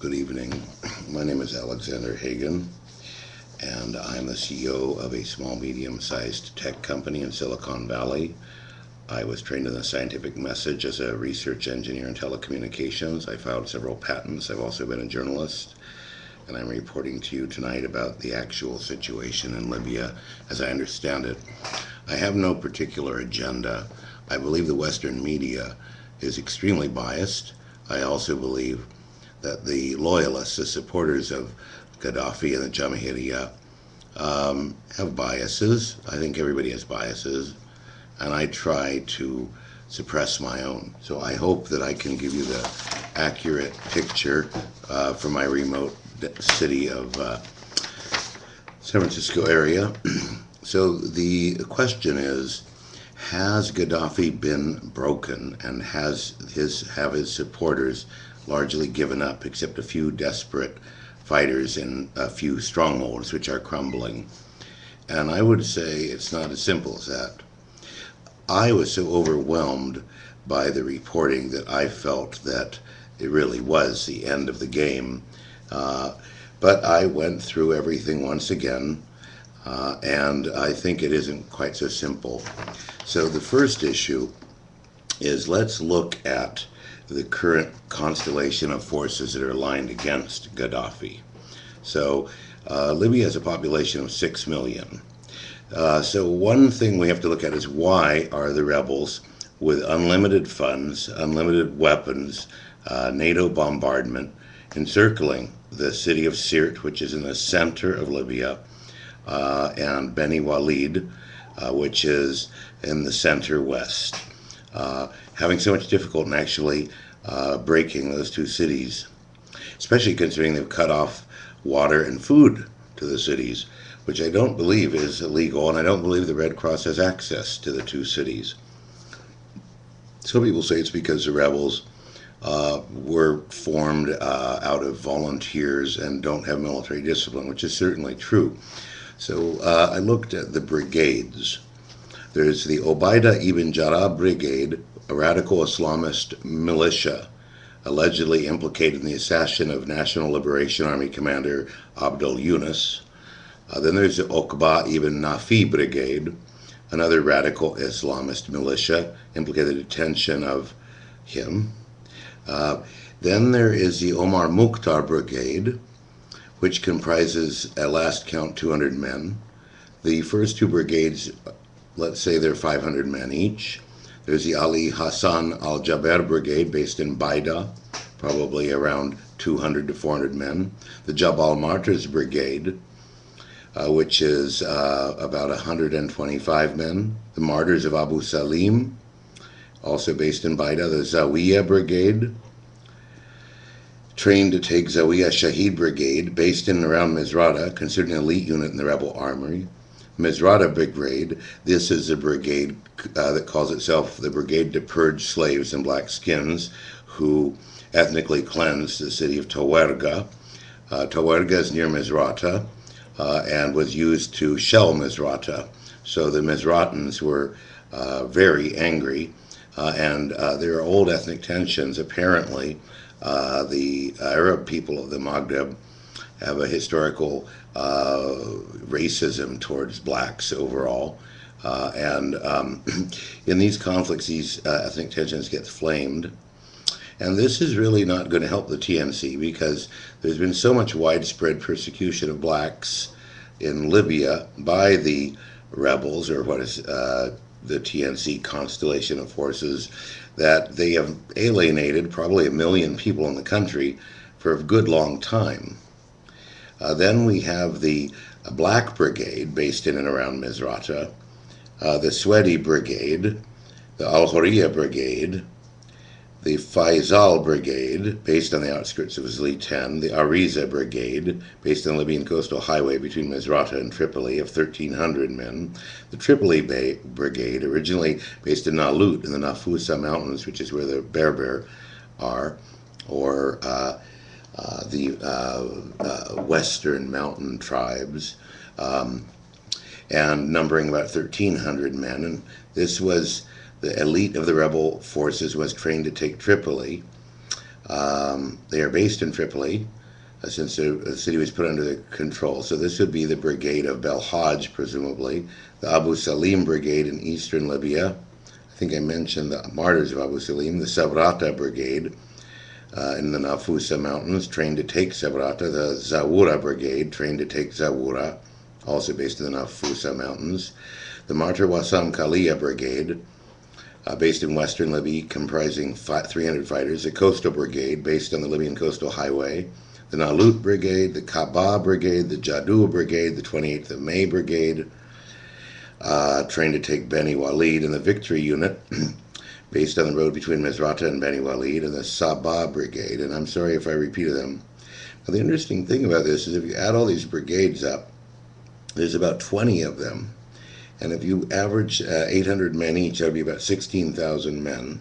Good evening. My name is Alexander Hagan, and I'm the CEO of a small, medium-sized tech company in Silicon Valley. I was trained in the scientific message as a research engineer in telecommunications. I filed several patents. I've also been a journalist, and I'm reporting to you tonight about the actual situation in Libya as I understand it. I have no particular agenda. I believe the Western media is extremely biased. I also believe that the loyalists, the supporters of Gadaffi and the Jamahiriya, have biases. I think everybody has biases, and I try to suppress my own. So I hope that I can give you the accurate picture from my remote city of San Francisco area. So the question is, has Gadaffi been broken, and have his supporters largely given up, except a few desperate fighters in a few strongholds which are crumbling? And I would say it's not as simple as that. I was so overwhelmed by the reporting that I felt that it really was the end of the game. But I went through everything once again, and I think it isn't quite so simple. So the first issue is, let's look at the current constellation of forces that are aligned against Gadaffi. So Libya has a population of 6 million. So one thing we have to look at is, why are the rebels, with unlimited funds, unlimited weapons, NATO bombardment, encircling the city of Sirte, which is in the center of Libya, and Beni Walid, which is in the center west, having so much difficulty in actually breaking those two cities, especially considering they've cut off water and food to the cities, which I don't believe is illegal, and I don't believe the Red Cross has access to the two cities. Some people say it's because the rebels were formed out of volunteers and don't have military discipline, which is certainly true. So I looked at the brigades. There's the Obaida ibn Jarrah Brigade, a radical Islamist militia allegedly implicated in the assassination of National Liberation Army commander Abdul Yunus. Then there's the Okba ibn Nafi Brigade, another radical Islamist militia implicated in the detention of him. Then there is the Omar Mukhtar Brigade, which comprises, at last count, 200 men. The first two brigades, let's say they're 500 men each. There's the Ali Hassan al-Jaber Brigade, based in Baida, probably around 200 to 400 men. The Jabal Martyrs Brigade, which is about 125 men. The Martyrs of Abu Salim, also based in Baida. The Zawiya Brigade, trained to take Zawiya Shahid Brigade, based in and around Misrata, considered an elite unit in the rebel army. Misrata Brigade, this is a brigade that calls itself the Brigade to Purge Slaves and Black Skins, who ethnically cleansed the city of Tawerga. Tawerga is near Misrata, and was used to shell Misrata. So the Misratans were very angry, and there are old ethnic tensions. Apparently, the Arab people of the Maghreb have a historical racism towards blacks overall, and in these conflicts, these ethnic tensions get flamed. And this is really not going to help the TNC, because there's been so much widespread persecution of blacks in Libya by the rebels, or what is the TNC constellation of forces, that they have alienated probably 1 million people in the country for a good long time. Then we have the Black Brigade, based in and around Misrata, the Swedi Brigade, the Al-Hurriya Brigade, the Faisal Brigade, based on the outskirts of Zli 10, the Ariza Brigade, based on the Libyan coastal highway between Misrata and Tripoli, of 1,300 men, the Tripoli Brigade, originally based in Nalut in the Nafusa Mountains, which is where the Berber are, or the Western Mountain tribes, and numbering about 1,300 men. And this was the elite of the rebel forces, was trained to take Tripoli. They are based in Tripoli, since the city was put under the control. So this would be the brigade of Belhaj, presumably, the Abu Salim brigade in eastern Libya. I think I mentioned the martyrs of Abu Salim, the Sabrata brigade in the Nafusa mountains, trained to take Sabrata, the Zawura brigade, trained to take Zawura, also based in the Nafusa mountains, the Martyr Wassam Kalia brigade, based in western Libya, comprising 300 fighters, the Coastal brigade, based on the Libyan coastal highway, the Nalut brigade, the Kaba brigade, the Jadu brigade, the 28th of May brigade, trained to take Beni Walid, and the Victory unit, based on the road between Misrata and Beni Walid, and the Sabah brigade. And I'm sorry if I repeated them. Now, the interesting thing about this is if you add all these brigades up, there's about 20 of them. And if you average 800 men each, that would be about 16,000 men.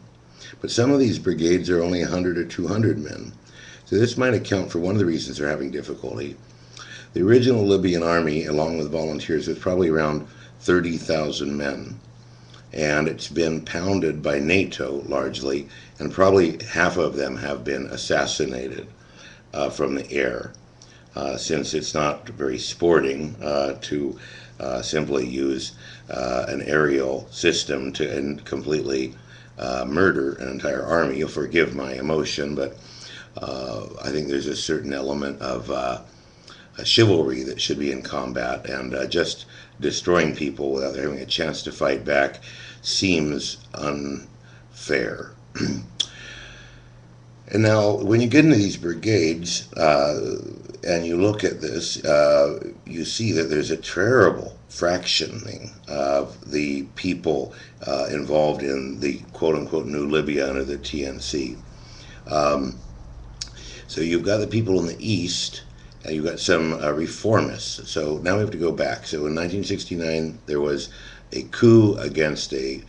But some of these brigades are only 100 or 200 men. So this might account for one of the reasons they're having difficulty. The original Libyan army, along with volunteers, was probably around 30,000 men. And it's been pounded by NATO largely, and probably half of them have been assassinated from the air, since it's not very sporting to simply use an aerial system to completely murder an entire army. You'll forgive my emotion, but I think there's a certain element of a chivalry that should be in combat, and just destroying people without having a chance to fight back seems unfair. And now, when you get into these brigades and you look at this, you see that there's a terrible fractioning of the people involved in the quote-unquote New Libya under the TNC. So you've got the people in the east, and you've got some reformists. So now we have to go back. So in 1969, there was a coup against a,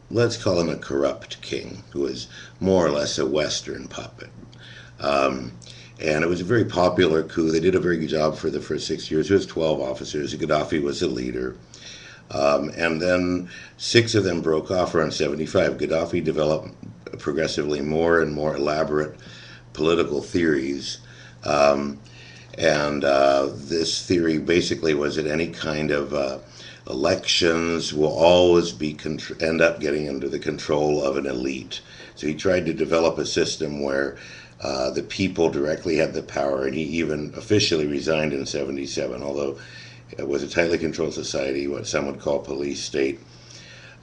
let's call him a corrupt king, who was more or less a Western puppet. And it was a very popular coup. They did a very good job for the first 6 years. It was 12 officers. Gadaffi was the leader. And then 6 of them broke off around 75. Gadaffi developed progressively more and more elaborate political theories. This theory basically was that any kind of elections will always be end up getting under the control of an elite. So he tried to develop a system where the people directly had the power, and he even officially resigned in 77, although it was a tightly controlled society, what some would call police state.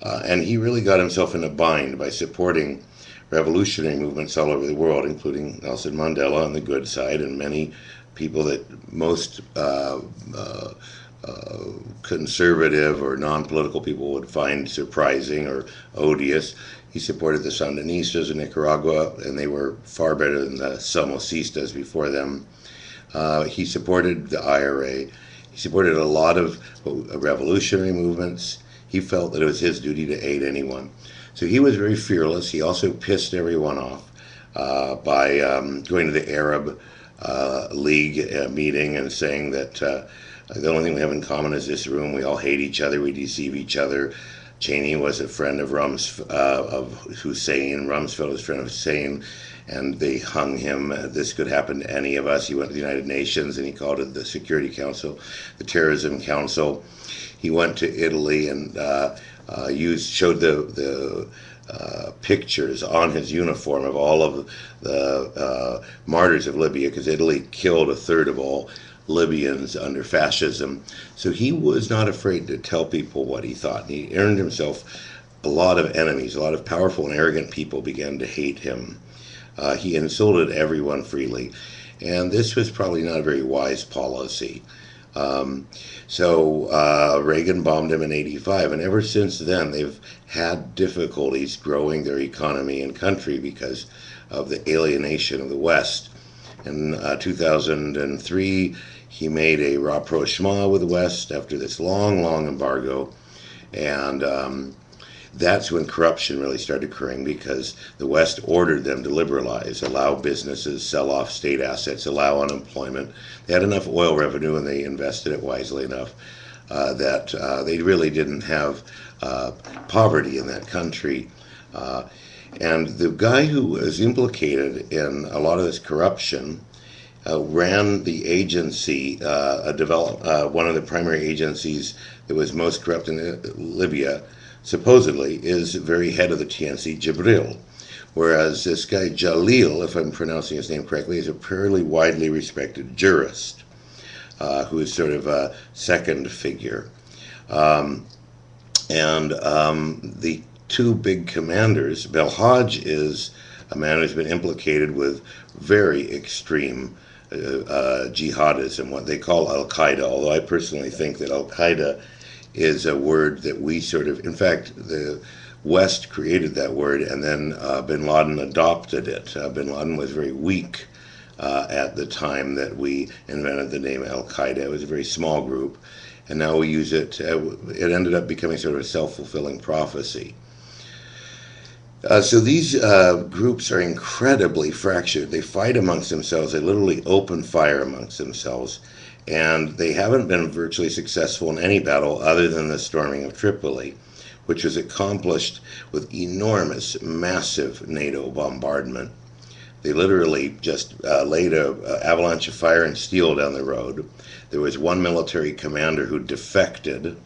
And he really got himself in a bind by supporting revolutionary movements all over the world, including Nelson Mandela on the good side, and many people that most conservative or non-political people would find surprising or odious. He supported the Sandinistas in Nicaragua, and they were far better than the Somosistas before them. He supported the IRA. He supported a lot of revolutionary movements. He felt that it was his duty to aid anyone. So he was very fearless. He also pissed everyone off by going to the Arab League meeting and saying that the only thing we have in common is this room. We all hate each other. We deceive each other. Cheney was a friend of Hussein. Rumsfeld was a friend of Hussein, and they hung him. This could happen to any of us. He went to the United Nations, and he called it the Security Council, the Terrorism Council. He went to Italy and showed the pictures on his uniform of all of the martyrs of Libya, because Italy killed a third of all Libyans under fascism. So he was not afraid to tell people what he thought. He earned himself a lot of enemies. A lot of powerful and arrogant people began to hate him. He insulted everyone freely. And this was probably not a very wise policy. Reagan bombed him in 85, and ever since then they've had difficulties growing their economy and country because of the alienation of the West. In 2003, he made a rapprochement with the West after this long, long embargo, and that's when corruption really started occurring, because the West ordered them to liberalize, allow businesses, sell off state assets, allow unemployment. They had enough oil revenue, and they invested it wisely enough that they really didn't have poverty in that country. And the guy who was implicated in a lot of this corruption ran the agency, one of the primary agencies that was most corrupt in Libya, supposedly, is the very head of the TNC, Jibril. Whereas this guy Jalil, if I'm pronouncing his name correctly, is a fairly widely respected jurist who is sort of a second figure. The two big commanders, Belhaj is a man who's been implicated with very extreme jihadism, what they call Al-Qaeda, although I personally think that Al-Qaeda is a word that we sort of, in fact, the West created that word and then bin Laden adopted it. Bin Laden was very weak at the time that we invented the name Al-Qaeda. It was a very small group, and now we use it. It ended up becoming sort of a self-fulfilling prophecy. So these groups are incredibly fractured. They fight amongst themselves. They literally open fire amongst themselves. And they haven't been virtually successful in any battle other than the storming of Tripoli, which was accomplished with enormous, massive NATO bombardment. They literally just laid an avalanche of fire and steel down the road. There was one military commander who defected.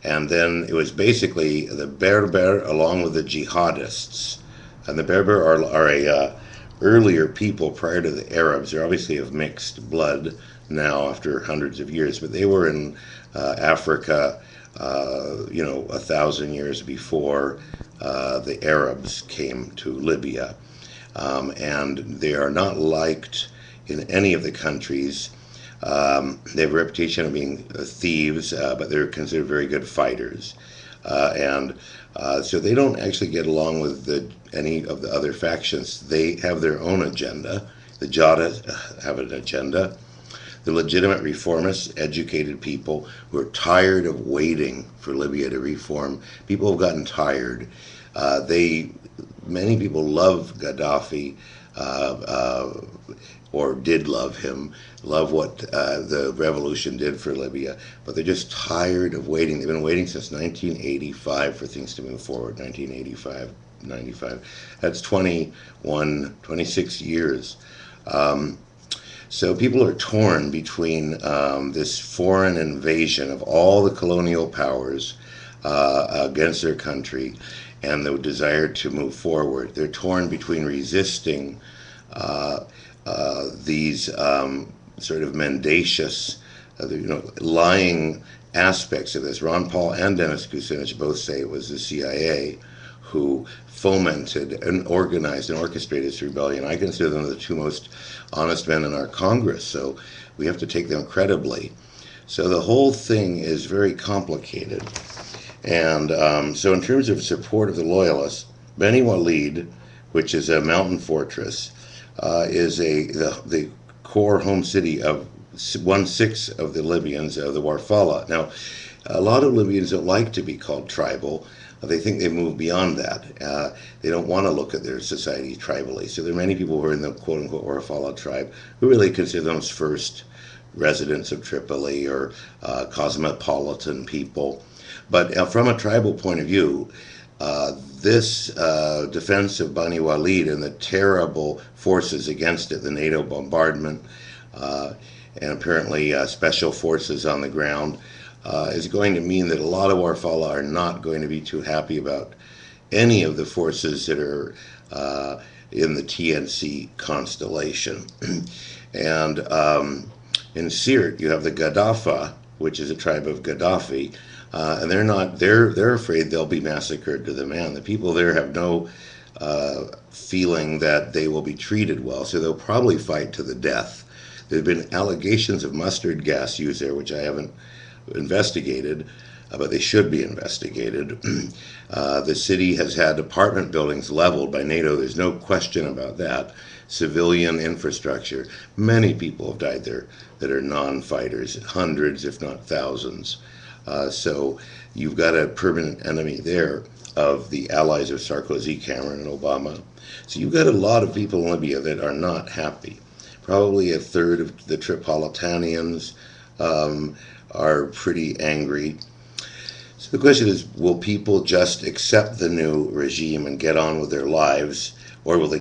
And then it was basically the Berber along with the jihadists. And the Berber are a earlier people prior to the Arabs. They're obviously of mixed blood now after hundreds of years, but they were in Africa, 1,000 years before the Arabs came to Libya. And they are not liked in any of the countries. They have a reputation of being thieves, but they're considered very good fighters. So they don't actually get along with any of the other factions. They have their own agenda. The Jihadists have an agenda. The legitimate reformists, educated people who are tired of waiting for Libya to reform. People have gotten tired. Many people love Gadaffi, or did love him, love what the revolution did for Libya, but they're just tired of waiting. They've been waiting since 1985 for things to move forward. 1985, 95. That's 26 years. So people are torn between this foreign invasion of all the colonial powers against their country and the desire to move forward. They're torn between resisting these sort of mendacious, lying aspects of this. Ron Paul and Dennis Kucinich both say it was the CIA who fomented and organized and orchestrated this rebellion. I consider them the two most honest men in our Congress, so we have to take them credibly. So the whole thing is very complicated. And so in terms of support of the loyalists, Beni Walid, which is a mountain fortress, is the core home city of 1/6 of the Libyans, of the Warfala. Now, a lot of Libyans don't like to be called tribal. They think they've moved beyond that. They don't want to look at their society tribally. So there are many people who are in the quote-unquote Warfala tribe who really consider themselves first residents of Tripoli or cosmopolitan people. But from a tribal point of view, this defense of Bani Walid and the terrible forces against it, the NATO bombardment, and apparently special forces on the ground, is going to mean that a lot of Warfala are not going to be too happy about any of the forces that are in the TNC constellation. And in Sirte, you have the Gadaffi, which is a tribe of Gadaffi, and they're afraid they'll be massacred to the man. The people there have no feeling that they will be treated well, so they'll probably fight to the death. There have been allegations of mustard gas use there, which I haven't investigated, but they should be investigated. The city has had apartment buildings leveled by NATO. There's no question about that. Civilian infrastructure. Many people have died there that are non-fighters, hundreds if not thousands. So you've got a permanent enemy there of the allies of Sarkozy, Cameron, and Obama. So you've got a lot of people in Libya that are not happy. Probably a third of the Tripolitanians are pretty angry. So the question is, will people just accept the new regime and get on with their lives, or will they